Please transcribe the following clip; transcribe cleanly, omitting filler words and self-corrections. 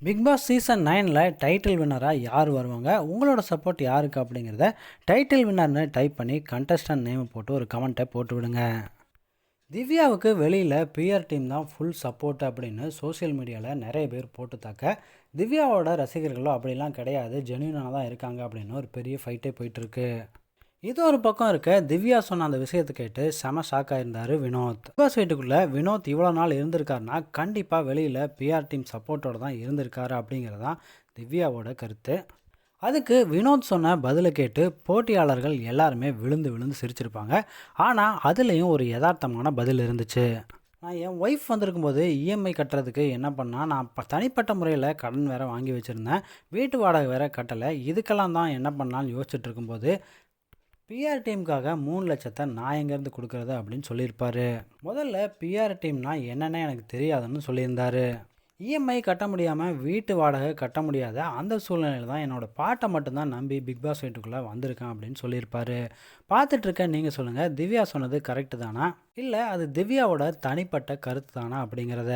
Big Boss season 9ல் title வின்னராக யார் வருவாங்க, உங்களோட சப்போர்ட் யாருக்கு அப்படிங்கிறத டைட்டில் வின்னர்னு டைப் பண்ணி கண்டஸ்டன்ட் நேம் போட்டு ஒரு கமெண்ட்டை போட்டு விடுங்க. திவ்யாவுக்கு வெளியில் பிஆர் டீம் தான் ஃபுல் சப்போர்ட் அப்படின்னு சோஷியல் மீடியாவில் நிறைய பேர் போட்டு தாக்க, திவ்யாவோட ரசிகர்களோ அப்படிலாம் கிடையாது, ஜென்யூனாக தான் இருக்காங்க அப்படின்னு ஒரு பெரிய ஃபைட்டே போயிட்டுருக்கு. இது ஒரு பக்கம் இருக்க, திவ்யா சொன்ன அந்த விஷயத்தை கேட்டு செம ஷாக் ஆயிருந்தார் வினோத். பிக் பாஸ் வீட்டுக்குள்ளே வினோத் இவ்வளோ நாள் இருந்திருக்காருன்னா கண்டிப்பாக வெளியில் பிஆர் டீம் சப்போர்ட்டோட தான் இருந்திருக்காரு அப்படிங்கிறதான் திவ்யாவோட கருத்து. அதுக்கு வினோத் சொன்ன பதிலை கேட்டு போட்டியாளர்கள் எல்லாருமே விழுந்து விழுந்து சிரிச்சிருப்பாங்க. ஆனால் அதுலேயும் ஒரு யதார்த்தமான பதில் இருந்துச்சு. நான் என் ஒய்ஃப் வந்திருக்கும்போது இஎம்ஐ கட்டுறதுக்கு என்ன பண்ணால், நான் தனிப்பட்ட முறையில் கடன் வேறு வாங்கி வச்சுருந்தேன், வீட்டு வாடகை வேறு கட்டலை, இதுக்கெல்லாம் தான் என்ன பண்ணாலும் யோசிச்சுட்டு இருக்கும்போது பிஆர் டீமுக்காக 3 லட்சத்தை நான் எங்கேருந்து கொடுக்குறது அப்படின்னு சொல்லியிருப்பாரு. முதல்ல பிஆர் டீம்னா என்னென்ன எனக்கு தெரியாதுன்னு சொல்லியிருந்தாரு. இஎம்ஐ கட்ட முடியாமல் வீட்டு வாடகை கட்ட முடியாத அந்த சூழ்நிலையில் தான் என்னோடய பாட்டை மட்டும்தான் நம்பி பிக் பாஸ் வீட்டுக்குள்ளே வந்திருக்கேன் அப்படின்னு சொல்லியிருப்பாரு. பார்த்துட்ருக்க நீங்கள் சொல்லுங்கள், திவ்யா சொன்னது கரெக்டு தானா, இல்லை அது திவ்யாவோட தனிப்பட்ட கருத்து தானா அப்படிங்கிறத.